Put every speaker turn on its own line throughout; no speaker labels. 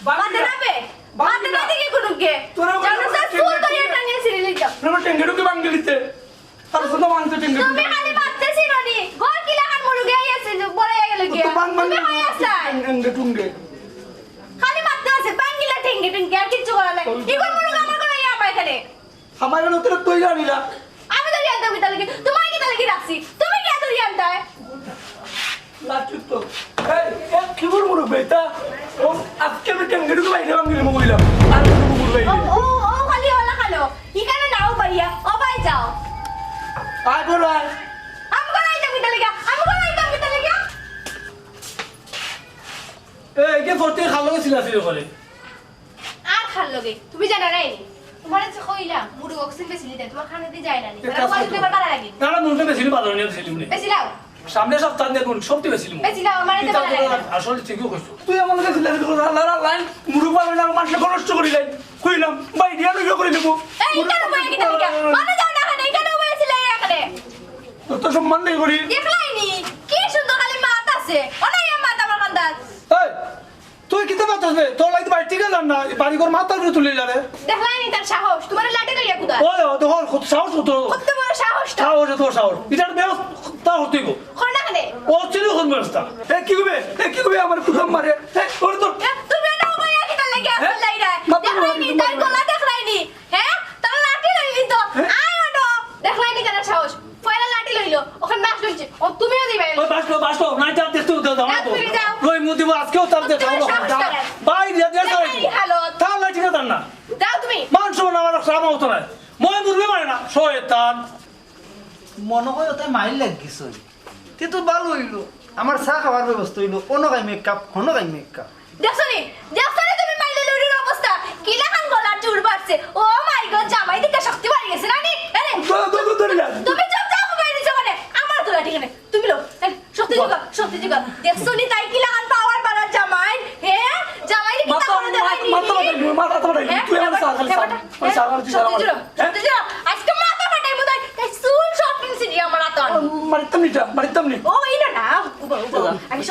বাতে নাবে বাতে না দিকে কোনকে জানো স্যার ফুল ধরে টানিয়ে ছিড়ে লিখা
না টেঙ্গেডুকে বাঙ্গলিতে তার সাথে মানতে টেঙ্গেডু
তুমি খালি বাতে ছিড়নি গোল কি লাগান মুরুগে আইছে যে বড় হয়ে গেল কি তুমি হই আছাই
টেঙ্গে
খালি বাতে আছে বাঙ্গিলা টেঙ্গে টেঙ্গে আর কিছু করা নাই ইগো মুরুগে আমার কোন ইয়া পায় এখানে
আমার এখানে তোর তুই জানিলা
আমি তো জানতাম কি তাহলে কি তোমার কি তাহলে কি রাখছি তুমি কি এত জানতাই
লাচু তো এই কি বড় বড় বেটা ও আজকে আমি টেঙ্গেডুকে বাইরে বাঙ্গলি মগলিলাম আর মুরুগ বাইরে
ও খালি ওলা খালো এখানে নাও পাইয়া ও বাই যাও
আয় বড় আয়
আমি কোনাই যাবি তাহলে কি আমি কোনাই যাবি তাহলে কি
এই কে ফটো খালো ছিল করে
আর খাল লগে তুমি জানা নাই তোমার যে কইলা মুড়ি অক্সিজেন বেশি দিতে তোমার খানে দি যায় না নি তারা কোয়ালিটি পেপার বাড়া লাগি
না না মুড়ি বেশি ভালো নিয়ে ছিল নি
বেশি লাও
সামনে সপ্তাহ দেখুন সবটি বেশি নি
বেশি লাও মানে দেবা লাগে
আসলে ঠিকই কইছো তুই আমার কাছে ছিল লাইন মুড়ি পাবে না মানুষ কষ্ট করি লাইন কইলাম ভাই দিয়া লইয়া করে দেব
এই কেন বই কি তালিকা মানে যাও না খানে কেন বইছিল এখানে
তো সম্মান নেই করি
দেখলাইনি কি সুন্দর খালি মাত আছে অনাই মাত আমার কান্দাস
এই তুই কিতে বাতাস তোর লাগি বাড়ি ঠিক জান না বাড়ি ঘর মাথা করে তুলি লারে
দেখলাইনি তার সাহস তোমার লাঠি লইয়া কুদা
ওই তো কত সাহস কত
কত বড় সাহসটা
সাহস তো সাহস এটার ব্যবস্থা হতেইব
খনা খানে
ও ছিল কোন ব্যবস্থা এ কি হবে আমার কুদম মারে ওরে তো
তুমি না বইয়া কি তার লাগি আসল লাইরা দেখলাইনি তার গলা দেখলাইনি হ্যাঁ তার লাঠি লইলি তো আয় না দেখলাইনি কেন সাহস পয়লা লাঠি লইলো ওখানে বাস লইছে ও তুমিও দিবে
ওই বাসলো নাই তার দেখতে দাও না তো লই মুদি আজকেও তার দেখো ভাই দিয়া দিয়া তার লাঠি না তার না
দাও তুমি
মাংস না আমার সামা হতো না মই মুরবে মানে না শয়তান
মনে হয় ওটাই মাইল লাগিস কিন্তু ভালো হইলো আমার চা খাওয়ার ব্যবস্থা হইলো কোনো গাই মেকআপ কোনো গাই মেকআপ
দেখছনি তুমি মাইলে লড়ির অবস্থা কি লাগান গলা চুল বাড়ছে ও মাই গড জামাই দিকে শক্তি বাড়ি গেছে নানি আরে তুমি চুপ যাও বাইরে যাও মানে আমার তো লাঠি কেন তুমি লো শক্তি যোগ দেখছনি তাই কি লাগান পাওয়ার বাড়ার জামাই হ্যাঁ জামাই কি তা করে দেখাইনি
মাথা তুই আমার সাগর
শক্তি যোগ আজকে মাথা ফাটাই বোধহয় তাই চুল শপিং সিডি আমার আতন
মারিতাম নি
ও ইনা না আমি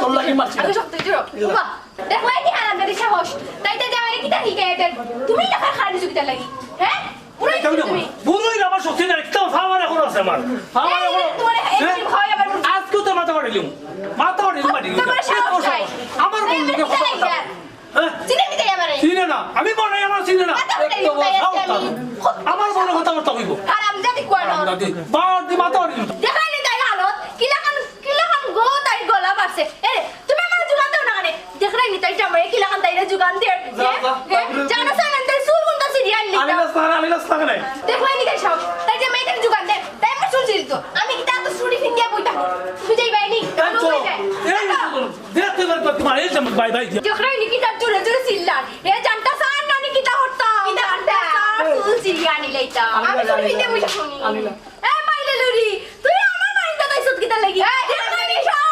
শক্তি যোগ বাবা দেখলাই কি হারাম দেরি সাহস তাই জামাই কি তা হিকায় দেন তুমি টাকা খাড়ি যুগিতা লাগি হ্যাঁ পুরাই তুমি
বুড়োই আমার শক্তি না একদম ফাওয়ার এখন আছে আমার ফাওয়ার এখন
তোমার এই খাওয়া আবার
আজকে তো মাথা ফাটাইলাম বাড়ি আমার বন্ধুকে কথা বলতাম
চিনে নিতে এবারে
চিনে না আমি বড় আমার চিনে না আমার বড় কথা বলতে হইব
হারাম জাতি কোয়ানো
বাড়ি মাথা ফাটাইলাম
দেখাই নি তাই হালত কি লাগান গো তাই গলা বাড়ছে এ তুমি আমার জুগান দাও না কানে দেখাই নি তাই জামাই কি লাগান তাইরে জুগান দে জানো সামনে তাই সুল গুন্তা সিরিয়াল নি
আমি রাস্তা কেন
দেখাই নি তাই সব তাই জামাই তাই জুগান দে তাই আমার সুল ছিল তো আমি কি তা তো সুড়ি ফিন্দিয়া বইতা তুমি যাই বাইনি
দেখতে পারতো তোমার এই জামাই ভাই
দেখাই নি কি তা জোরে জোরে সিল্লার এ জানতা সার নানি কি তা হরতা কি তা হরতা সুল সিরিয়াল নি লইতা আমি সুড়ি ফিন্দিয়া বইতা শুনি এ মাইলে লুরি তুই আমার বাড়িতে তাই সুত কিতা লাগি দেখাই নি সব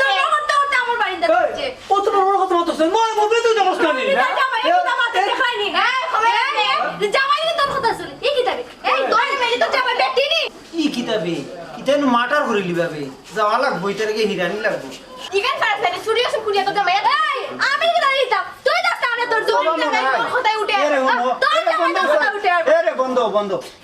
তুই হরতা হরতা আমার বাড়িতে যাচ্ছে
ও তো বড় কথা বলতেছ মই বলবে তুই তো কষ্ট নি
জামাই কি তা মাতে দেখাই নি হ্যাঁ খবর আছে জামাই কি তোর কথা শুনি এই কিতাবে এই তোর মেয়ে তো জামাই বেটি নি
কি কিতাবে কিতানো মাটার করে লিবাবে যাওয়া লাগবো এটার গিয়ে হিরানি লাগবো
ইভেন ফারাসানি চুরি আছে কুড়িয়া তো জামাই এই আমি কি দাঁড়িয়ে থাক তুই দাস্তা আনে তোর জোর লাগাই তোর কথাই উঠে তোর জামাই তোর কথা উঠে
এরে বন্ধ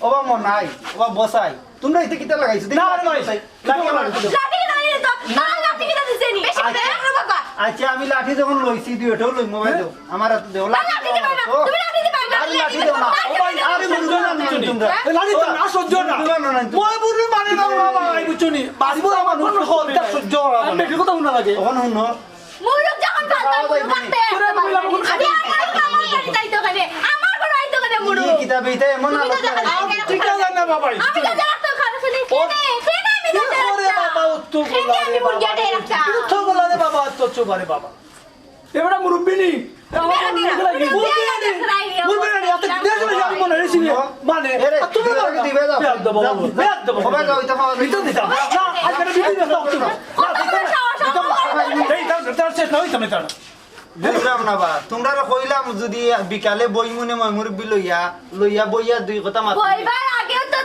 ওবা মন নাই ওবা বসাই তোমরা এতে কিতা লাগাইছো
না রে ভাই
লাঠি দাঁড়িয়ে তো না লাঠি কি দাঁড়িয়ে নি বেশি করে বাবা
আচ্ছা আমি লাঠি যখন লইছি দুই ওটাও লই মোবাইল দাও আমার হাতে দেও
লাঠি দিবা না তুমি লাঠি দিবা না
লাঠি দাও না
ও ভাই আরে মুরগা না তোমরা লাঠি তো না সহ্য না মই বুড়ি মানে না বাবা আই বুঝছনি বাড়িবো আমার মন হল সহ্য না বেশি কথা শুনা লাগে
তখন শুনো
মুরগ যখন কাটা মুরগ কাটে আমি আমার বাড়ি যাইতো কেন আমার ঘর আইতো কেন মুরগ
কি কিতাবে এটা এমন
ঠিক আছে না বাবা
আমি তো জানতো খারাপ শুনি কেন আমি জানতো
ওরে বাবা উত্তর বলা
আমি মুরগিয়াটে রাখতা
উত্তর বলা রে বাবা তো চুবারে বাবা এবারে মুরব্বি নি মুরব্বি নি এত দেশ হয়ে যাবে মনে হইছে মানে তুমি
দিবে দাও
দেব
সবাই যাও এটা খাওয়া
ভিতর দিতা না আজকে ভিতর দিতা তুমি এই তার শেষ না হইছে মেটা
বুঝলাম না বা তোমরা কইলাম যদি বিকালে বই মনে মুরব্বি লইয়া বইয়া দুই কথা মাত্র
বইবার আগেও তো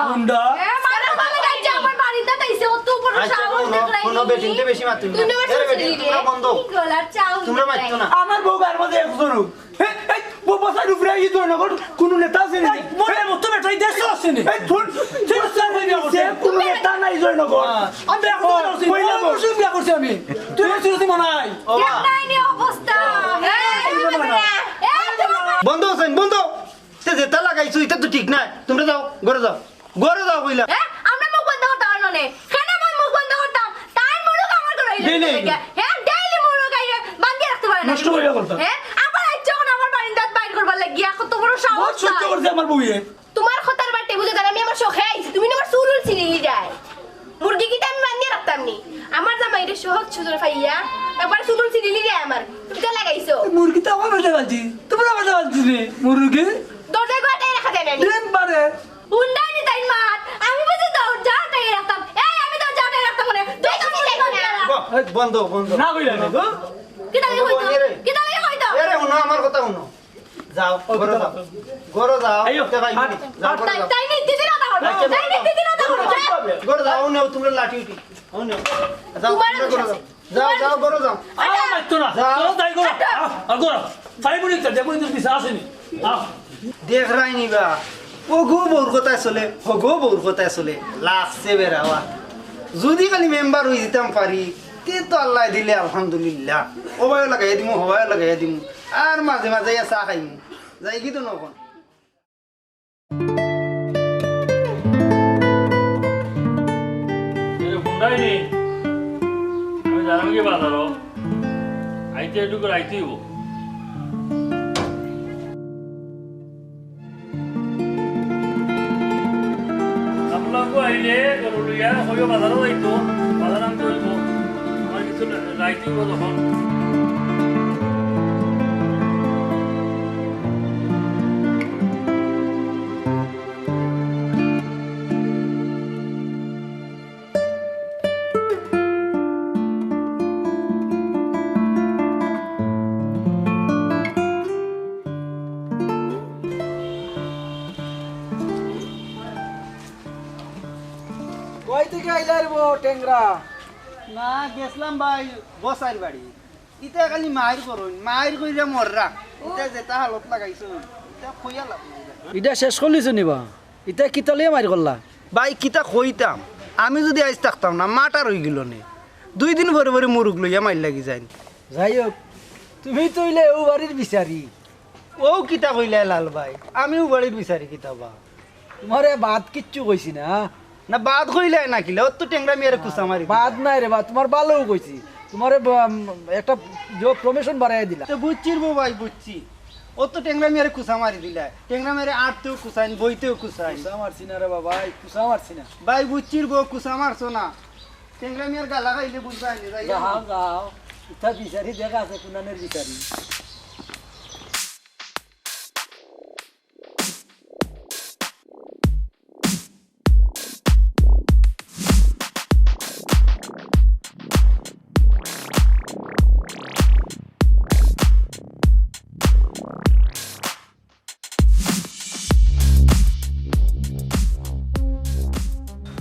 গুন্ডা
মারা ভালো গাইছে আমার বাড়িতে তাইছে ও তো বড়
আচ্ছা,
সাহস
শোনো,
দেখলাই
শোনো, বেটিনতে বেশি মারতুম না।
তুই আমার
এরে
শ্বশুর
বেটি,
রে
তোমরা বন্ধ।
গলার চাউল
তোমরা মারতো না।
আমার বউ গার মাঝে এক জরুর বসার উপরে এই ধরনের কোনো নেতা আছে না মনে মতো বেটাই দেশ আছে না এই ধুন কোনো নেতা নাই জয়নগর আমরা এখন কইলা বসে বিয়া করছি আমি তুই শুনছিস মনে হয়
ও মা,
নাই নি অবস্থা
বন্ধ আছেন, বন্ধ। সে যেটা লাগাইছো, এটা তো ঠিক নাই। তোমরা যাও, ঘরে যাও। ঘরে যাও কইলা।
আমরা মুখ বন্ধ করতে পারলো না কেন আমি মুখ বন্ধ করতাম তাই মুলুক আমার করে
Daily?
হ্যাঁ ডেইলি মুলুক আইয়া বাঁধিয়ে রাখতে পারে না
নষ্ট হইয়া করতাম।
হ্যাঁ আবার আজ যখন আমার বাড়ির দাঁত বাইর করবার লাগিয়া কত বড়
বহুত
সাহস
সহ্য
তাই।
করছে আমার বউয়ে
তোমার কথার বাটে বুঝে দেন আমি আমার শখে আইছি তুমি না আমার চুলুল ছিনিয়ে যায় মুরগি কিটা আমি বাঁধিয়ে রাখতাম নি আমার জামাইরে সহজ সুন্দর ফাইয়া একবার চুলুল ছিনিয়ে যায় আমার তুমি তো লাগাইছো
মুরগি তো আমার বাসা বাজি তোমরা বাসা বাজি রে মুরগি
দরজায় গোটাই রাখা দেন আমি
ডিম পারে
উন্ডানি তাই মার আমি বুঝে দরজাটাই রাখতাম এই আমি দরজাটাই রাখতাম মানে তুই তো নিলে
এই, বন্ধ, বন্ধ।
না কইলা না গো
কিটা লাগে হইতো কিটা লাগে হইতো
এরে শুনো, আমার কথা শুনো। যাও, ঘরে যাও। ঘরে যাও।
আইয়ো,
টাকা আইনি। যাও, ঘরে
তাই
যাও।
তাই নি দিদি না দাও তাই নি দিদি না দাও
ঘরে যাও, ও নেও, তোমরা লাঠি উঠি। ও নেও। যাও,
তোমার
তোমরা ঘরে যাও। যাও, যাও, ঘরে যাও।
মাইতো না
যাও।
চলো তাই করো আগোরা ফাইভ মিনিট দেবো কিন্তু দিশা আসেনি
দেখ রাই নিবা ওগো বউর কথায় চলে হগো বউর কথায় চলে লাগছে বেড়াওয়া যদি খালি মেম্বার হয়ে যেতাম পারি তে তো আল্লাহ দিলে আলহামদুলিল্লাহ ওবায়ও লাগাই দিমু হবায়ও লাগাই দিমু আর মাঝে মাঝে চা খাইমু যাই কি তো নকন
হুন্ডাইনি আমি জানাবো কি বাজারও আইতে একটু করে আইতেই হবো আপনাকে আইলে গরুলিয়া হইও বাজারও যাইতো বাজার আনতে হইব আমার কিছু রাইতে হইব তখন
কই থেকে আইলার বো টেংরা
না গেছিলাম ভাই বসাইল বাড়ি ইটা খালি মায়ের করুন মায়ের কইরা মররা ইটা যেটা হালত লাগাইছো ইটা খইয়া লাভ নাই
ইটা শেষ করলিছ নিবা ইটা কিতালিয়ে মারি করলা
ভাই কিতা কইতাম আমি যদি আজ থাকতাম না মাটা রই গেল নে 2 দিন ভরে ভরে মুরুগ লইয়া মাইল লাগি যায়
যাই হোক তুমি তো ইলে ও বাড়ির বিচারি
ও কিতা কইলা লাল ভাই আমিও বাড়ির বিচারি কিতাবা
তোমারে বাদ কিচ্ছু কইছি না
না বাদ কইলাই না কিলে ও তো টেংরা মেরে কুসা মারি
বাদ নাই রে বা তোমার ভালোও কইছি তোমারে একটা প্রমোশন বাড়াই দিলা
তো বুঝছির বো ভাই বুঝছি ও তো টেংরা মেরে কুসা মারি দিলা টেংরা মেরে আটতেও কুসাইন বইতেও কুসাইন
কুসা মারছি না রে বাবা কুসা মারছি না
ভাই বুঝছির বো কুসা মারছো না টেংরা মেয়ের গালা খাইলে বুঝবা নি যাই
যাও যাও ইটা বিচারি দেখা আছে কুনানের বিচারি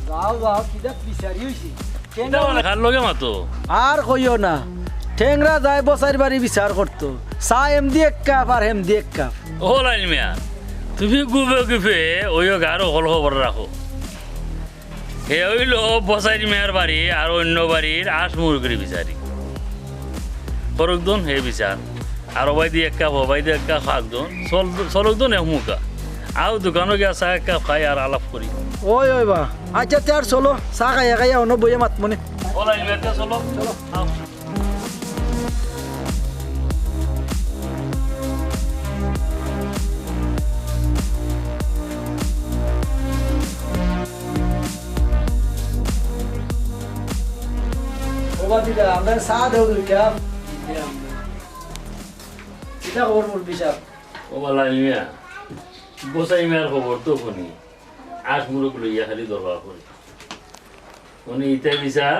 যাও যাও কিটা বিচারি হইছি
এটা মানে খার লগে মাতো
আর কইও না ঠেংরা যায় বসাইর বাড়ি বিচার করতো চা এমদি এক কাপ আর হেমদি এক কাপ
ও লাইন মিয়া তুমি গুবে গুবে ওইও গারো হল খবর রাখো হে হইল বসাইর মেয়ের বাড়ি আর অন্য বাড়ির আশ মুরগির বিচারি করুক দন হে বিচার আর ওবাই দিয়ে এক কাপ ওবাই দিয়ে এক কাপ খাক দন চলুক দন এক মুখা আও দোকানে গিয়া চা এক কাপ খাই আর আলাপ করি
ওই ওই বা আচ্ছা তে আর চলো চা খাইয়া খাইয়া অন্য বইয়া মাত মনে
ও লাইন মিয়া চলো চলো আও
ওবা দিদা আমরা চা দেও দুই কাপ এটা খবর বল বিচার
ও লাইন মিয়া বসাই মেয়ের খবর তো শুনি আশ মুরগ লইয়া খালি দরবার করি উনি ইতে বিচার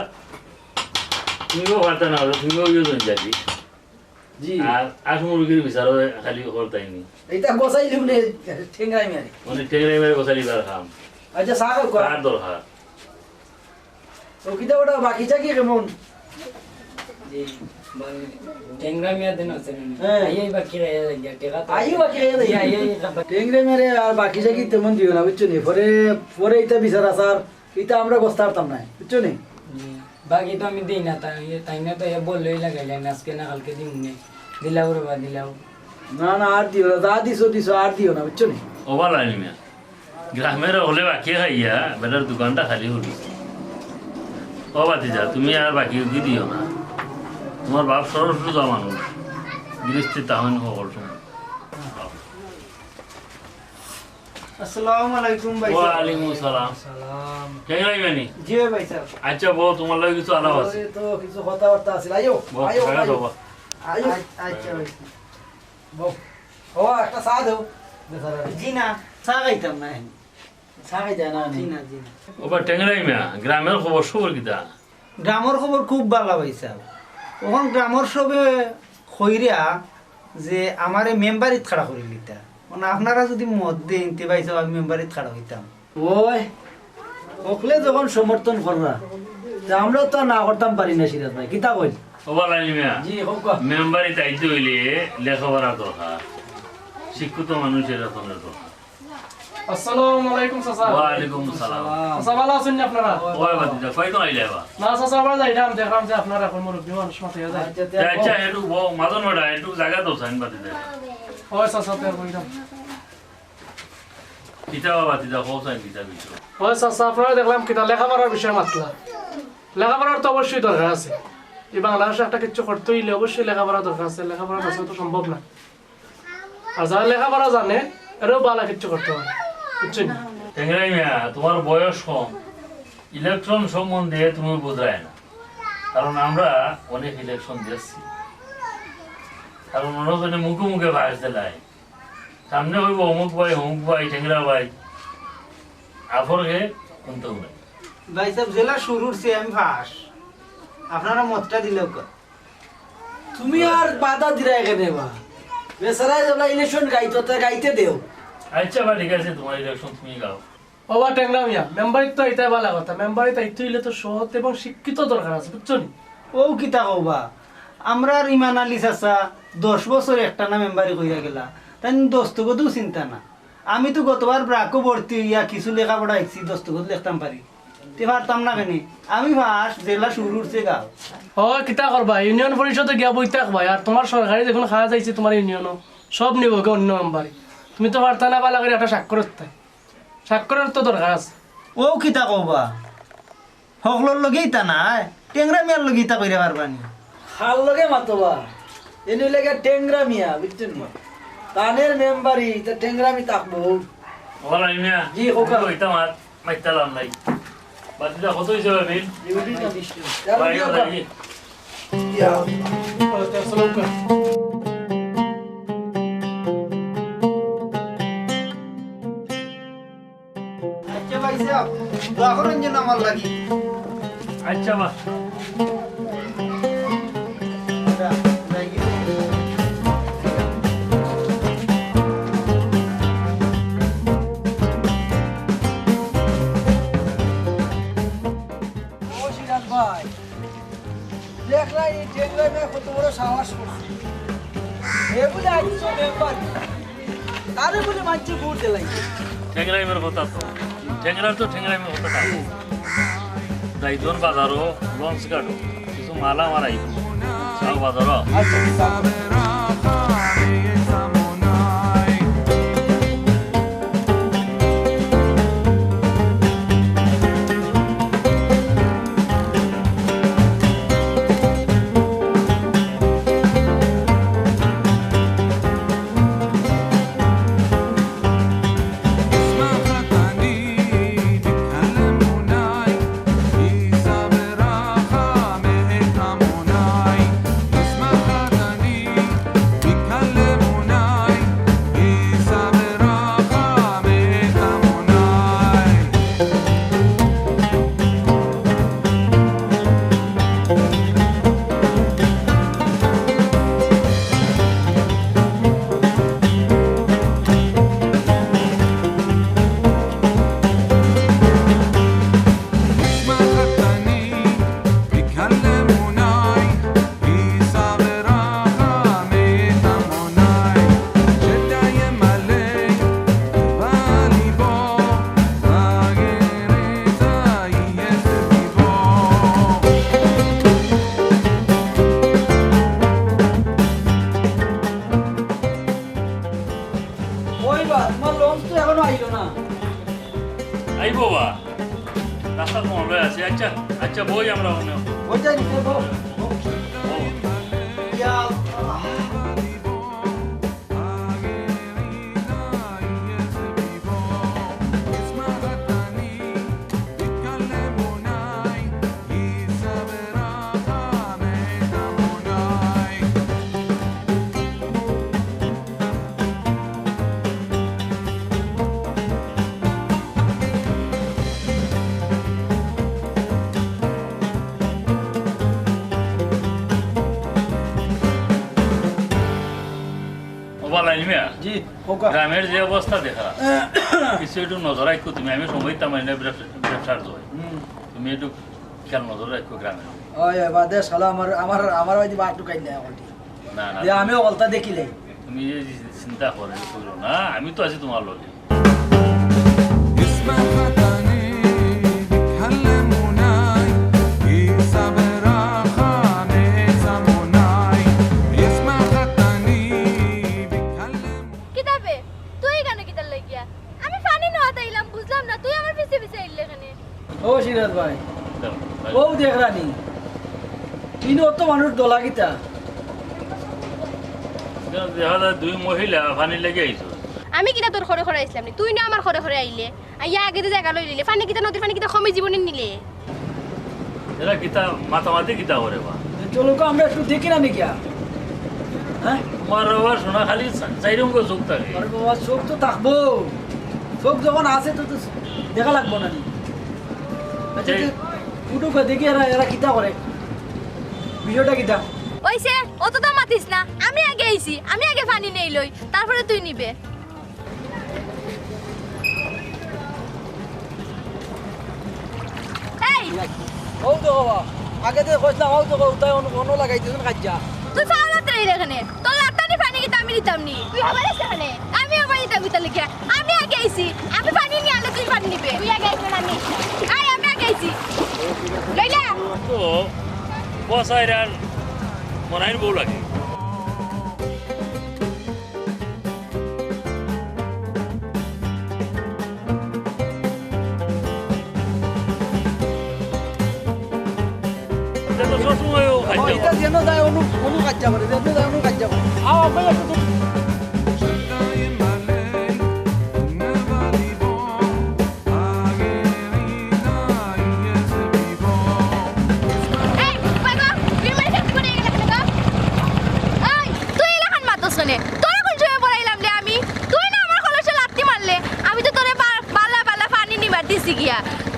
তুমিও পারতে না তুমিও ইউজন যাবি
জি
আর আশ মুরগির বিচার খালি করতাইনি
এটা বসাই লিবলে ঠেংরাই মারি
মানে টেংরাই মেরে বসালি বার খাম
আচ্ছা চা খাও
আর দরকার
ও কিতা ওটা বাকি চাকি কেমন
টেংরা মিয়া দেন আছে
হ্যাঁ।
আইই বাকি রে গিয়া টেকা
আইও বাকি রে
আইই
টেংরে মেরে আর বাকি চাকি তেমন দিও না বুঝছো নি পরে পরে এটা বিচার আসার এটা আমরা বসতে পারতাম না বুঝছো নি
বাকি তো আমি দেই না তাই না তো এ বললেই লাগাইলেন আজকে না কালকে দিন নে দিলাও রে বা দিলাও
না না আর দিও না যা দিছো আর দিও না বুঝছো নি
ওবা লাইনি মিয়া গ্রামের হলে বাকি খাইয়া বেটার দোকানটা খালি হল ও বাতিজা তুমি আর বাকি কি দিও না তোমার বাপ সরস রোজা মানুষ গৃহস্থী তাহন সকল সময়
আসসালামু আলাইকুম ভাই
ওয়ালাইকুম সালাম
সালাম
কেন আইবানি
জি ভাই সাহেব
আচ্ছা বউ তোমার লাগে কিছু আলাপ আছে
ওরে তো কিছু কথাবার্তা আছে আইও
বউ
আইও
টাকা
আইও
দেবা
আইও
আচ্ছা ভাই
বউ ও একটা চা দাও বেচারা
জি না চা খাইতাম না এখন।
চা খাই যায় না
জি না জি না
ওবা টেংরাই মিয়া গ্রামের খবর সবর কিতা
গ্রামের খবর খুব ভালো ভাই সাহেব ওখান গ্রামের সবে খৈরিয়া যে আমারে মেম্বারিত খাড়া করে দিতা মানে আপনারা যদি মত দেন তে ভাই সাহেব আমি মেম্বারিত খাড়া হইতাম
ওই ওকলে যখন সমর্থন কররা তা আমরাও তো না করতাম পারি না সিরাজ ভাই কিতা কই
ওবা লাইনি মিয়া
জি হোক
মেম্বারি তাইতে হইলে লেখাপড়া দরকার শিক্ষিত মানুষের রকমের দরকার
আসসালামু আলাইকুম চাচা
ওয়ালাইকুম সালাম
চাচা ভালো আছেন নি আপনারা
ওই বাতিজা কয়তো আইলে বা
না চাচা আবার যাইলাম দেখলাম যে আপনারা এখন মুরব্বী মানুষ মাঠে যায়
আচ্ছা একটু মাজন বেটা একটু জায়গা দাও সাইন বাতিজা
হয় চাচা তেল কইলাম
কিতাবা বাতিজা কও সাইন কিতা বিচো
হয় চাচা আপনারা দেখলাম কিটা লেখাপড়ার বিষয়ে মাতলা লেখাপড়ার তো অবশ্যই দরকার আছে এই বাংলাদেশে একটা কিছু করতে হইলে অবশ্যই লেখাপড়া দরকার আছে লেখাপড়া না তো সম্ভব না আর যারা লেখাপড়া জানে এরাও ভালো কিছু করতে পারে বুঝছেন
টেংরাই মিয়া তোমার বয়স কম ইলেকশন সম্বন্ধে তুমি বোঝায় না কারণ আমরা অনেক ইলেকশন দিচ্ছি কারণ অনেকজনে মুখে মুখে ভাস দিলাই সামনে হইব অমুক ভাই টেংরা ভাই আফরকে শুনতে হবে
ভাই সাহেব জেলা শুরুর সে আমি ফাঁস আপনারা মতটা দিলেও কর
তুমি আর বাধা দিরা এখানে বা বেচারা যেগুলা ইলেকশন গাইতো তা গাইতে দেও
আচ্ছা বা ঠিক আছে তোমার ইলেকশন তুমি গাও
ওবা টেংরা মিয়া মেম্বারিত তো এটাই ভালো কথা মেম্বারিত আইতে হইলে তো সৎ এবং শিক্ষিত দরকার আছে বুঝছেন
ও কিতা কবা আমরা আর ইমান আলী চাচা 10 বছর একটা না মেম্বারি কইরা গেলা তাই দস্তগতও চিন্তা না আমি তো গতবার ব্রাকও ভর্তি হইয়া কিছু লেখাপড়া শিখছি দস্তগত লিখতাম পারি তে পারতাম না কেন আমি ফার্স্ট জেলা শুরু উঠছে গাও
হয় কিতা করবা ইউনিয়ন পরিষদে গিয়া বই থাকবা আর তোমার সরকারি যখন খাওয়া যাইছে তোমার ইউনিয়নও সব নিব গে অন্য মেম্বারে তুমি তো পারতা না পালা করে একটা স্বাক্ষর তাই স্বাক্ষরের তো দরকার আছে
ও কিতা কবা সকলের লগেই তা নাই টেংরা মিয়ার লগেই তা কইরা পারবানি
খাল লগে মাতবা এনে লাগে টেংরা মিয়া বুঝছেন না তানের মেম্বারি তা টেংরামি তাকবো
ওলা মিয়া
জি, হোকা।
কইতা মাত মাইতালাম নাই বাতিজা কত হিসেবে বিল ভাই লাগি
আচ্ছা ভাই সাহেব দোয়া করেন যেন আমার লাগি
আচ্ছা বা
ও সিরাজ ভাই দেখলা এই টেংরা মিয়া কত বড় সাহস করছে এগুলো আইছো মেম্বার তারে বলে মানছে ভোট দেলাই
ঠেংরাইমের কথা তো ঠেংরাইমের কথা যাইতন বাজারও লঞ্চ কাটো কিছু মালা মারাই সব বাজারও
আচ্ছা ওইটাই নিতে বল ইয়া
জি হোকা
গ্রামের যে অবস্থা দেখা কিছু একটু নজর রাখো তুমি আমি সময় তামাই না ব্যবসার জয় তুমি একটু খেয়াল নজর রাখো গ্রামে
ওই বাদে শালা আমার ওই বাট ঢুকাই না ওটি
না না
আমিও বলতা দেখিলে
তুমি যে চিন্তা করে করো না আমি তো আছি তোমার লগে
ও সিরাজ ভাই ও দেখ রানী তিন অত মানুষ দলা গিতা
দেখা যায় দুই মহিলা পানি লেগে আইছো
আমি কিনা তোর ঘরে ঘরে আইছিলাম তুই না আমার ঘরে ঘরে আইলে আইয়া আগে যে জায়গা লই লিলে পানি কিতা নদীর পানি কিতা কমে জীবনে নিলে
এরা কিতা মাতামাতি কিতা করে বা
চলো আমরা একটু দেখি না নাকি হ্যাঁ
তোমার বাবা শোনা খালি চাইরম গো চোখ থাকে
আরে বাবা চোখ তো থাকবো চোখ যখন আছে তো দেখা লাগবো না আচ্ছা ফুটো দেখি এরা কিতা করে ভিডিওটা কিতা
ওইসে অত তো মাতিস না আমি আগে আইছি আমি আগে পানি নেই লই তারপরে তুই নিবে এই
ও তো বাবা আগে তো কইছিলাম ও তো উতাই অন্য লাগাই দিছেন কাজ্জা
তুই ফাওলাতে রে এখানে তোর লাটানি পানি কি আমি দিতাম নি তুই আবার এখানে আমি আবার দিতাম কি লিখে আমি আগে আইছি আমি পানি নিয়ে আলে তুই পানি নিবে তুই আগে আইছ না আমি আমি আগে আইছি লইলা
তো বসাই আর মনাইর বউ লাগে
এটা যেন যায় অনু কাজ্জা করে যেন যায় অনু কাজ্জা করে আও আমরা একটু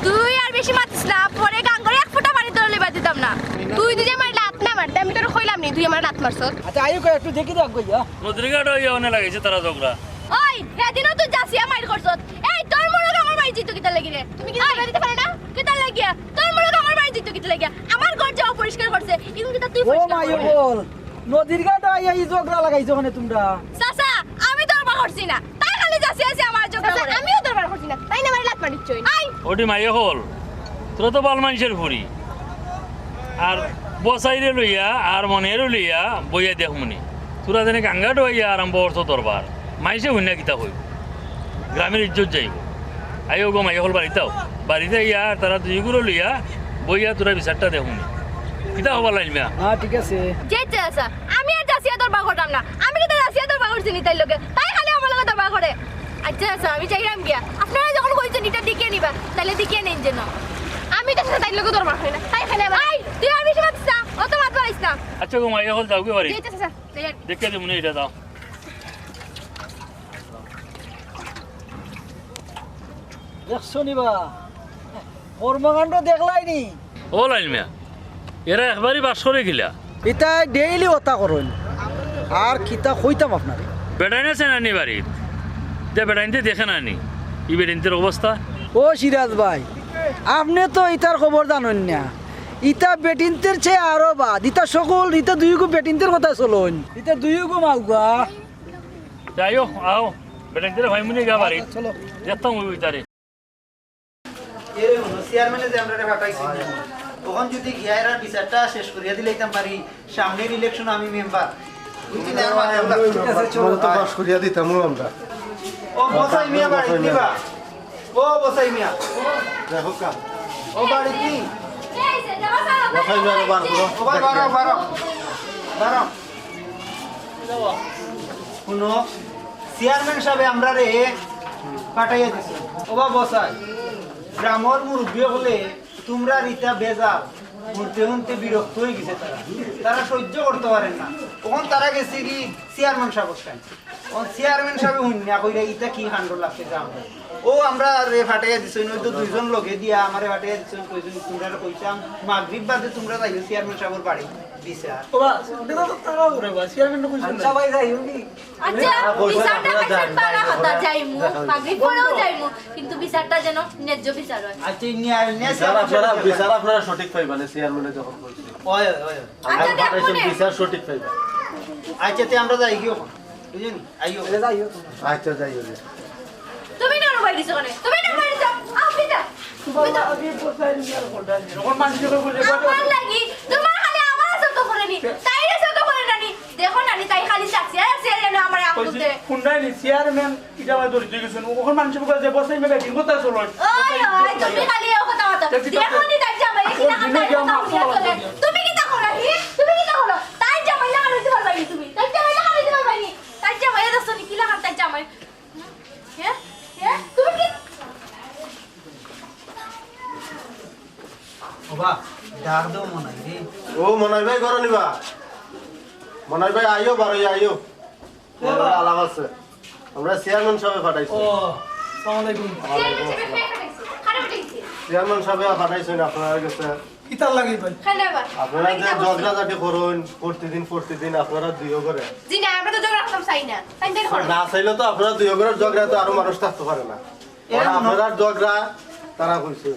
তুই আর বেশি মাতিস না পরে গাঙ্গরে এক ফোঁটা পানি তোর লিবা দিতাম না তুই যদি আমার লাত না মারতে আমি তোর কইলাম নি তুই আমার লাত মারছ
আচ্ছা আইও কই একটু দেখি দেখ গইয়া
নদীর ঘাট হইয়া অনে লাগাইছে তারা ঝগড়া
ওই এদিনও তুই যাসিয়া মাইর করছ এই তোর মুরগ আমার বাড়ি জিতো কিতা লাগি রে তুমি কি দিতে দিতে পারো না কিতা লাগিয়া তোর মুরগ আমার বাড়ি জিতো কিতা লাগিয়া আমার ঘর যাও পরিষ্কার করছে ইগুন কিতা তুই
ও মাইও বল নদীর ঘাট আইয়া ই ঝগড়া লাগাইছো ওখানে তোমরা
চাচা আমি তোর বা করছি না তাই খালি যাসিয়া আছে আমার ঝগড়া করে আমিও তোর বা করছি না তাই না আমার লাত মারিছই আই
ওটি মাইয়া হল তোরা তো বাল মানুষের ফুরি আর বসাইরে লইয়া আর মনের লইয়া বইয়া দেখমনি তোরা যেন গাঙ্গাট হইয়া আরম্ভ অর্থ দরবার মাইসে হইনা কিতা হইব গ্রামের ইজ্জত যাইব আইও গো মাইয়া হল বাড়িতেও বাড়িতে ইয়া তারা দুইগুলো লইয়া বইয়া তোরা বিচারটা দেখমনি কিতা হবার লাগবে
হ্যাঁ ঠিক আছে
যে চাচা আমি আর যাসিয়া তোর বা করতাম না আমি কি তো যাসিয়া তোর বা করছি নি তাই লগে তাই খালি আমার লগে তোর বা করে আচ্ছা আচ্ছা আমি চাইলাম গিয়া আপনারা যখন কইছেন এটা দিকে নিবা তাহলে দিকে নেন যেন আমি তো তাই লগে তোর বা হয় না তাই খালি আই তুই আর বেশি মাতিস না অত মাত পারিস না
আচ্ছা গো মাইয়া হল যাও গে বাড়ি
যে চাচা
দেখে দেবো এটা দাও
দেখছো নিবা কর্মকাণ্ড দেখলাই নি
ও লাইলমিয়া এরা একবারই বাস করে গিলা
এটা ডেইলি ওটা করুন আর কিতা কইতাম আপনারে
বেড়াইন আছে নানি বাড়ির যে বেড়াইনতে দেখে নানি ই বেড়াইনতের অবস্থা
ও সিরাজ ভাই আপনি তো ইতার খবর জানেন না ইতা বেটিনতের চেয়ে আরো বাদ ইতা সকল ইতা দুইগু বেটিনতের কথা চলুন ইতা দুইগু মাউগা
যাইও আও বেড়াইনতের ভাই মুনি গা বাড়ি
চলো
দেখতাম ওই তারে
এরে হলো চেয়ারম্যানে যে আমরা পাঠাইছি তখন যদি গিয়ারা বিচারটা শেষ করিয়া দিলাইতাম পারি সামনের ইলেকশন আমি মেম্বার
চলো তো পাস করিয়া দিতাম আমরা
ও বসাই মিয়া বাড়ি নিবা ও বসাই মিয়া
দেখো কা
ও বাড়ি কি
এই
বসাই মেরে বার করো
বারো শুনো চেয়ারম্যান সাহেব আমরা রে পাঠাইয়া দিছি ওবা বসাই গ্রামের মুরব্বী হলে তোমরা রিতা বেজাল মুরতে হুনতে বিরক্ত হয়ে গেছে তারা সহ্য করতে পারেন না তখন তারা গেছে কি চেয়ারম্যান সাহেব চেয়ারম্যান সাহেব হুন্যা কইরা ইটা কি কাণ্ড লাগছে গ্রাম ও আমরা রে ফাটাইয়া দিছি নয়তো দুইজন লোকে দিয়া আমারে ফাটাইয়া দিছি কইজন তোমরা কইতাম মাগরিব বাদে তোমরা যাইও চেয়ারম্যান সাহেবের বাড়ি দিছে আর
ওবা এটা তো তারা ওরে বা চেয়ারম্যান তো কইছেন
আচ্ছা ভাই যাই কি
আচ্ছা বিচারটা পেছন পাড়া কথা যাইমু মাগরিব পরেও যাইমু কিন্তু বিচারটা যেন ন্যায্য বিচার হয়
আচ্ছা নিয়া
বিচার আপনারা সঠিক পাইবেন চেয়ারম্যানে যখন কইছে
ওই ওই
আচ্ছা দেখো
বিচার সঠিক পাইবেন
আচ্ছা তে আমরা যাই কি ওখানে বুঝেনি আইও
যাইও
আচ্ছা যাইও যে
তুমি না রবাই দিছো কেন তুমি না বাড়ি যাও আপিটা
তোমার আগে বসাই নিয়ার কোনটা যখন মানুষ যখন বলে
আমার লাগি তোমার খালি আমার সত করে নি তাইরে সত করে নানি দেখো নানি তাই খালি চাচ্ছি আর সে যেন আমার আমুতে
কোনটাই নি চেয়ারম্যান এটা আমার ধরে দিয়েছেন ওখন মানুষ বলে যে বসাই মেরে দিন কথা চলো
ওই ওই তুমি খালি ও কথা কথা দেখো নি তাই জামাই কি না কথা তুমি কি তা করো তুমি কি তা করো তাই জামাই না করতে পারবাই তুমি তাই জামাই না করতে পারবাই তাই জামাই দছ নি কি লাগা তাই জামাই হ্যাঁ হ্যাঁ তুমি কি
ওবা ডাক দাও মনে হয় রে
ও মনাই ভাই ঘর নিবা মনাই ভাই আইও বারো আইও আলাপ আছে আমরা চেয়ারম্যান সাহেব পাঠাইছি
ও আসসালামু আলাইকুম
চেয়ারম্যান সাহেব পাঠাইছেন আপনারা গেছে
কিতার লাগি ভাই
আপনারা যে ঝগড়া ঝাটি করুন প্রতিদিন আপনারা দুইও করে
জি না আমরা তো ঝগড়া করতাম চাই না তাই দেন করো
না চাইলে তো আপনারা দুইও করে ঝগড়া তো আরো মানুষ থাকতে পারে না আপনারা ঝগড়া তারা কইছে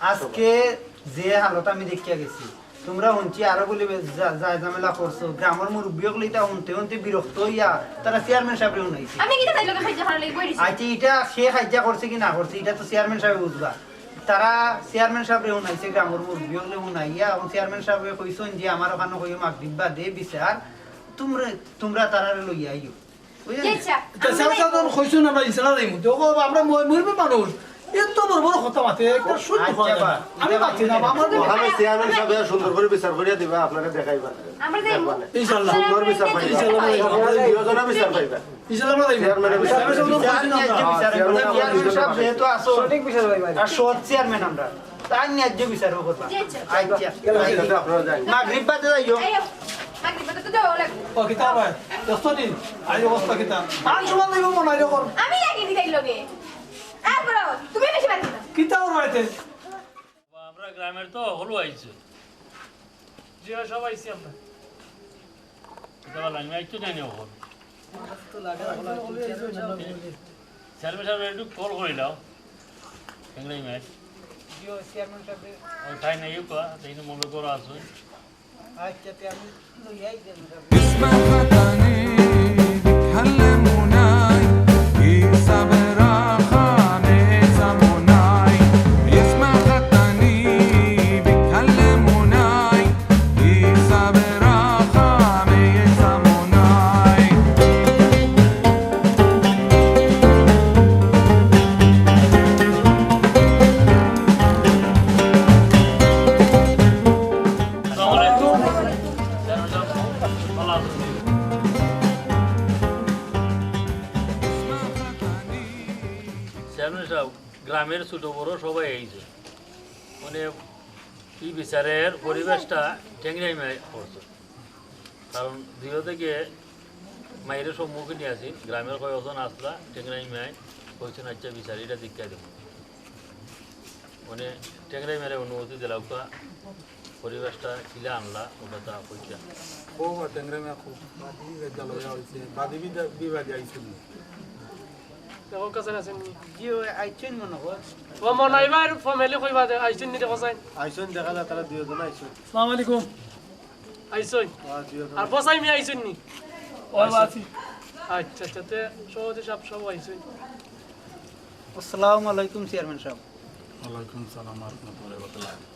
আজকে যে হালত আমি দেখিয়া গেছি তোমরা শুনছি আরো বলে যায় ঝামেলা করছো গ্রামের মুরব্বী গুলো এটা শুনতে বিরক্ত হইয়া তারা চেয়ারম্যান সাহেব শুনাইছে
আমি কি তাই লোকে খাইতে ভালো লাগি বইছি
আচ্ছা এটা সে খাইজা করছে কি না করছে এটা তো চেয়ারম্যান সাহেব বুঝবা তারা চেয়ারম্যান সাহেব শুনাইছে গ্রামের মুরব্বী গুলো শুনাইয়া এবং চেয়ারম্যান সাহেব কইছেন যে আমার ওখানে কইও মাগরিব বাদে বিচার তোমরা তারা লইয়া আইও বুঝলেন
আচ্ছা
তা সারা তো কইছো না ভাই ইনশাআল্লাহ দেইমু তো আমরা মরবে মানুষ এত বড় কথা মাতে একটা শুদ্ধ কথা আমি পাচ্ছি না আমার
ওখানে চেয়ারম্যান সাহেব সুন্দর করে বিচার করিয়া দিবা আপনারা দেখাইবা
আমরা যাইবো
ইনশাআল্লাহ
সুন্দর বিচার পাইবা দুইজনে বিচার পাইবা
ইনশাআল্লাহ আমরা দেইমু
চেয়ারম্যানের বিচার
যেহেতু আসো
সঠিক বিষয় ভাই
আর সৎ চেয়ারম্যান আমরা তার ন্যায্য বিচারও করবা আচ্ছা
আপনারা যাই
মাগরিব বাদে যাইও
মাগরিব তো দেওয়া লাগবে
ও কিতাব ভাই দস্ত দিন আই অবস্থা কিতাব আর সমান দেব মনে হয় যখন
আমি লাগি দিই লগে আর বড় তুমি বেশি বাদ দাও
কিতাব রাইতে
আমরা গ্রামের তো হলো আইছে
জি ভাই সব আইছি আমরা
দেওয়া লাগবে আইতো জানি ওখান
তো লাগে
চেয়ারম্যান সাহেব একটু কল করে দাও এংলাই ম্যাচ
জিও চেয়ারম্যান সাহেব
ওই ঠাই নাই কোয়া তাই মনে করো আসো
আচ্ছা তে আমি লইয়াই দেন
اسم خطاني بيكلموناي يصبر خامي زموناي اسم خطاني بيكلموناي يصبر خامي زموناي
গ্রামের ছোট বড় সবাই আইছে মানে এই বিচারের পরিবেশটা টেংরাই মাই করছে কারণ দুই থেকে মায়ের সম্মুখীন আছি গ্রামের কয়েকজন আসলা টেংরাই মাই কইছেন আচ্ছা বিচার এটা দীক্ষা দেব মানে টেংরাই মেরে অনুমতি দিলাউকা পরিবেশটা কিলা আনলা ওটা তা কইছা
খুব টেংরা মে খুব জলবায়ু হইছে বাদি বিবাদ আইছিল
দেখো কাছে আছেন
জিও আইছেন মনে হয়
ও মনাই ভাই ফ্যামিলি কইবা দে আইছেন নি দেখো চাই
আইছন দেখা যায় তারা দুইজন আইছন
আসসালামু আলাইকুম
আইছই
দুইজন
আর বসাই মি আইছেন নি
ও বাসি
আচ্ছা আচ্ছা তে সহজে সব আইছেন
আসসালামু আলাইকুম চেয়ারম্যান সাহেব
ওয়ালাইকুম সালাম ওয়া রাহমাতুল্লাহি ওয়া বারাকাতুহু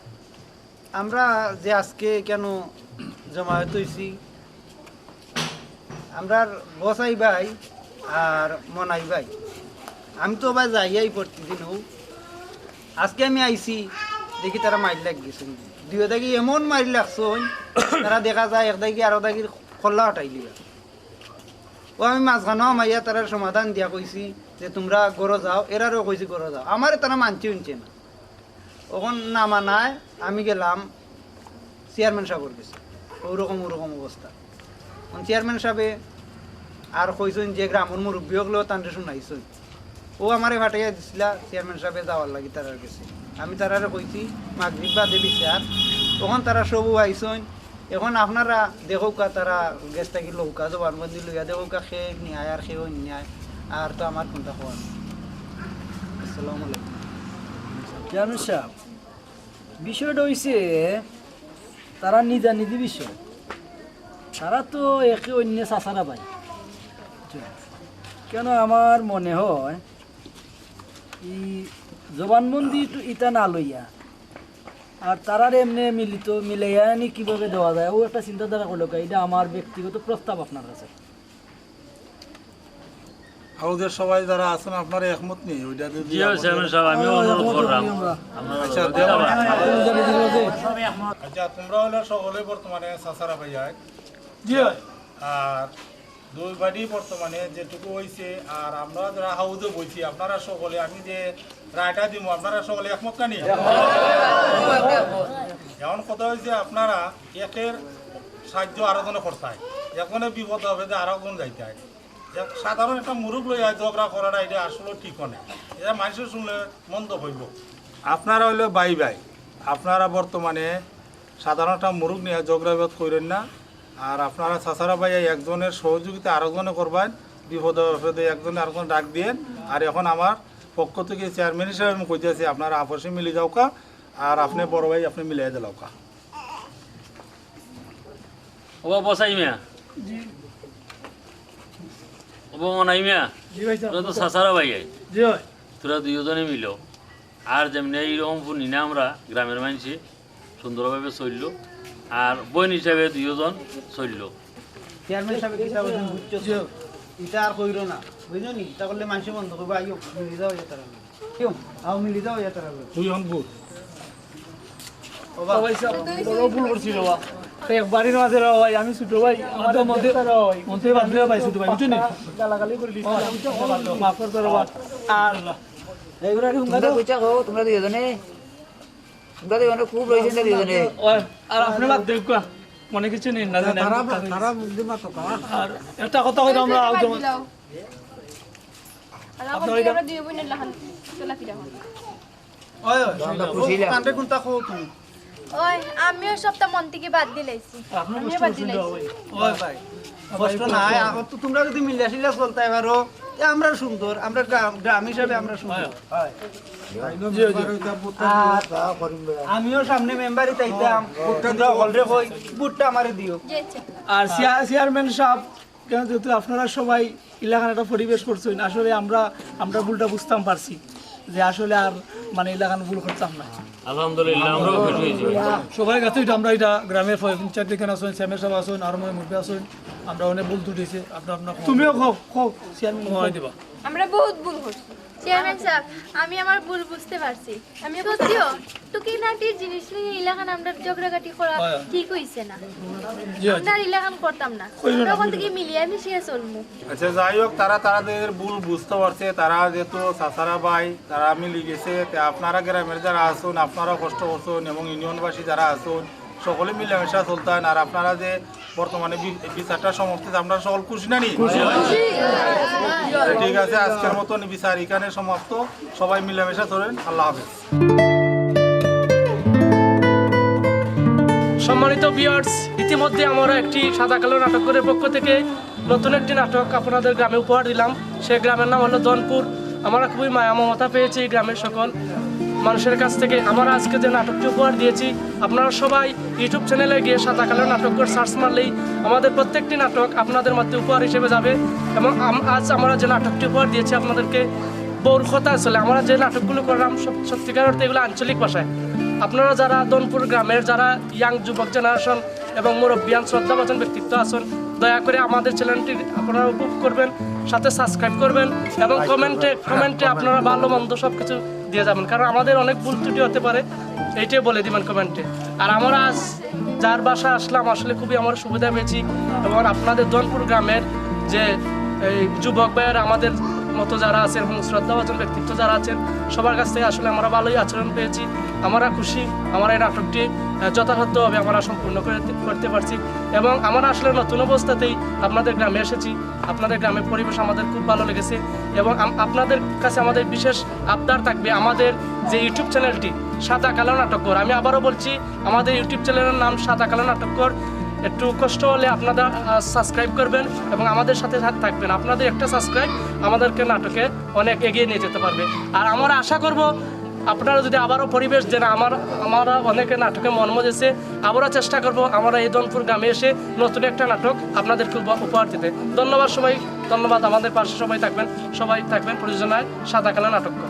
আমরা যে আজকে কেন জমায়েত হইছি আমরা বসাই ভাই আর মনাই ভাই আমি তো ভাই যাইয়াই প্রতিদিন হোক আজকে আমি আইছি দেখি তারা মাইর লাগ গেছে দুই দাগি এমন মাইর লাগছে তারা দেখা যায় এক দাগি আরো দাগির খোল্লা হটাই লিবা ও আমি মাঝখানেও মাইয়া তারা সমাধান দিয়া কইছি যে তোমরা গড়ে যাও এরারও কইছি গড়ে যাও আমারে তারা মানছে উনছে না ওখন না মানায় আমি গেলাম চেয়ারম্যান সাহেবের কাছে ওরকম অবস্থা চেয়ারম্যান সাহেবে আর কইছেন যে গ্রামের মুরব্বী হলেও তান্ডে শুনাইছেন ও আমারে ফাটাইয়া দিছিলা চেয়ারম্যান সাহেবে যাওয়ার লাগি তারার কাছে আমি তারারে কইছি মাগরিব বাদে বিচার তখন তারা সবও আইছেন এখন আপনারা দেখোকা তারা গেছ থাকি লৌকা জবানবন্দি লইয়া দেখোকা খেয়ে নিয়ায় আর খেয়েও নিয়ায় আর তো আমার কোনটা খোয়া আসসালামু আলাইকুম
চেয়ারম্যান সাহেব বিষয়টা হইছে তারা নিজানিজি বিষয় তারা তো একে অন্য চাচারা পায় কেন আমার মনে হয় ই জবানবন্দি ইটা না লইয়া আর তারার এমনি মিলাইয়া নি কিভাবে দেওয়া যায় ও একটা চিন্তাধারা করলো এটা আমার ব্যক্তিগত প্রস্তাব আপনার কাছে
আমাদের সবাই যারা আছেন আপনারা একমত নেই ওইটা যদি
জি চেয়ারম্যান সাহেব আমি অনুরোধ করলাম
আচ্ছা তোমরা হলো সকলে বর্তমানে সাসারা ভাইয়ায়
জি
আর দুই বাড়ি বর্তমানে যেটুকু হয়েছে আর আমরা যারা হাউজে বইছি আপনারা সকলে আমি যে রায়টা দিব আপনারা সকলে একমত কানি এমন কথা হয়েছে আপনারা একের সাহায্য আরো জনে করতায় এখনে বিপদ হবে যে আরো কোন যাইতে হয় সাধারণ একটা মুরুখ লইয়া ঝগড়া করাটা এটা আসলে ঠিক না এটা মানুষের শুনলে মন্দ হইব আপনারা হইলে বাই আপনারা বর্তমানে সাধারণ একটা মুরুখ নিয়ে ঝগড়া বিপদ করেন না আর আপনারা চাচারা ভাই একজনের সহযোগিতা আরেকজনে করবেন বিপদে বিপদে একজনে আরেকজন ডাক দিয়ে আর এখন আমার পক্ষ থেকে চেয়ারম্যান হিসাবে আমি কইতেছি আপনারা আপসে মিলে যাওকা আর আপনি বড় ভাই আপনি মিলিয়ে দিলাওকা
ও বসাই মিয়া ও মনাই মিয়া তোরা তো চাচারা ভাই
জি
তোরা দুজনে মিল আর যেমনি এইরকম নিনা আমরা গ্রামের মানুষে সুন্দরভাবে চলল আর বোন হিসাবে দুজন চলল
চেয়ারম্যান সাহেব কি সাহেব বুঝছো এটা আর কইরো না বুঝছো নি তা করলে মানুষ বন্ধ করবে আইও মিলি যাও এটা তারা কেউ আও মিলি যাও এটা তারা
তুই অনবুত
ও ভাই সাহেব বড় ভুল করছিল বাবা একবারই না আছে ভাই আমি ছোট ভাই আমাদের মধ্যে মধ্যে বাদ দিও ভাই ছোট ভাই বুঝছো নি গালাগালি করে দিছি মাফ করে দাও বাবা আর
এইগুলা কি তোমরা বুঝা কও তোমরা দুইজনে খুব রইছেন না দুইজনে
আর আপনি বাদ দেখো মনে কিছু নেই না জানেন তারা বুঝতে পারতো আর একটা কথা কইরা আমরা আউ যেমন
আমরা দুই বোনের লাহান চলা ফিরা
ওই কান্ডে কোনটা কও তুমি
ওই আমিও সবটা মন থেকে বাদ দিলাইছি আমিও বাদ দিলাইছি
ওই ভাই কষ্ট নাই এখন তো তোমরা যদি মিলাশিলা চলতে পারো আমরা সুন্দর আমরা গ্রাম হিসাবে আমরা সুন্দর আমিও সামনে মেম্বারই চাইতাম তোমরা অলরে কই বুটটা আমারে দিও
আর চেয়ারম্যান সাহেব কেন যেহেতু আপনারা সবাই এলাকার একটা পরিবেশ করছেন আসলে আমরা ভুলটা বুঝতাম পারছি যে আসলে আর মানে এলাকার ভুল করতাম না
আলহামদুলিল্লাহ আমরাও খুশি হয়েছি
সবাই কাছে আমরা এটা গ্রামের পঞ্চায়েত এখানে আসেন চেয়ারম্যান সাহেব আসেন আর মুরব্বী আসেন আমরা অনেক ভুল তুটেছে আপনার তুমিও খাও চেয়ারম্যান হয় দিবা
আমরা বহুত ভুল করছি চেয়ারম্যান সাহেব আমি আমার ভুল বুঝতে পারছি আমি সত্যিও টুকি নাটি জিনিস নিয়ে এলাকান আমরা ঝগড়াঘাটি করা ঠিক হইছে না আমরা এলাকান করতাম না তখন থেকে মিলিয়ে মিশিয়ে চলমু
আচ্ছা যাই হোক তাদের ভুল বুঝতে পারছে তারা যেহেতু চাচারা ভাই তারা মিলে গেছে আপনারা গ্রামের যারা আসুন আপনারা কষ্ট করছেন এবং ইউনিয়নবাসী যারা আসুন সকলে মিলেমিশা চলতেন আর আপনারা যে বর্তমানে বিচারটা সমাপ্ত আমরা সকল খুশি না নি ঠিক আছে আজকের মতন বিচার এখানে সমাপ্ত সবাই মিলেমিশা চলেন আল্লাহ হাফেজ
সম্মানিত ভিউয়ার্স ইতিমধ্যে আমরা একটি সাদা কালো নাটকের পক্ষ থেকে নতুন একটি নাটক আপনাদের গ্রামে উপহার দিলাম সেই গ্রামের নাম হলো দনপুর আমরা খুবই মায়া মমতা পেয়েছি এই গ্রামের সকল মানুষের কাছ থেকে আমরা আজকে যে নাটকটি উপহার দিয়েছি আপনারা সবাই ইউটিউব চ্যানেলে গিয়ে সাদা কালো নাটক করে সার্চ মারলেই আমাদের প্রত্যেকটি নাটক আপনাদের মধ্যে উপহার হিসেবে যাবে এবং আজ আমরা যে নাটকটি উপহার দিয়েছি আপনাদেরকে বৌর কোথায় চলে আমরা যে নাটকগুলো করলাম সত্যিকার অর্থে এগুলো আঞ্চলিক ভাষায় আপনারা যারা দনপুর গ্রামের যারা ইয়াং যুবক জেনারেশন এবং মুরব্বিয়ান শ্রদ্ধাভাজন ব্যক্তিত্ব আছেন দয়া করে আমাদের চ্যানেলটি আপনারা উপভোগ করবেন সাথে সাবস্ক্রাইব করবেন এবং কমেন্টে আপনারা ভালো মন্দ সব কিছু দিয়ে যাবেন, কারণ আমাদের অনেক ভুল ত্রুটি হতে পারে, এইটাই বলে দিবেন কমেন্টে। আর আমরা আজ যার বাসা আসলাম আসলে খুবই আমার সুবিধা পেয়েছি, এবং আপনাদের দনপুর গ্রামের যে এই যুবক ভাইয়ের আমাদের মতো যারা আছেন এবং শ্রদ্ধাভাজন ব্যক্তিত্ব যারা আছেন সবার কাছ থেকে আসলে আমরা ভালোই আচরণ পেয়েছি। আমরা খুশি, আমরা এই নাটকটি যথাসাধ্যভাবে আমরা সম্পূর্ণ করতে পারছি, এবং আমরা আসলে নতুন অবস্থাতেই আপনাদের গ্রামে এসেছি। আপনাদের গ্রামের পরিবেশ আমাদের খুব ভালো লেগেছে, এবং আপনাদের কাছে আমাদের বিশেষ আবদার থাকবে আমাদের যে ইউটিউব চ্যানেলটি সাদা কালো নাটকঘর, আমি আবারও বলছি আমাদের ইউটিউব চ্যানেলের নাম সাদা কালো নাটকঘর। একটু কষ্ট হলে আপনারা সাবস্ক্রাইব করবেন এবং আমাদের সাথে থাকবেন। আপনাদের একটা সাবস্ক্রাইব আমাদেরকে নাটকে অনেক এগিয়ে নিয়ে যেতে পারবে। আর আমরা আশা করব আপনারা যদি আবারও পরিবেশ দেন, আমরা অনেকে নাটকে মন মজেছে, আবারও চেষ্টা করব আমরা এই দনপুর গ্রামে এসে নতুন একটা নাটক আপনাদেরকে উপহার দিতে। ধন্যবাদ সবাই, ধন্যবাদ। আমাদের পাশে সবাই থাকবেন প্রযোজনায় সাদা কালো নাটকঘর।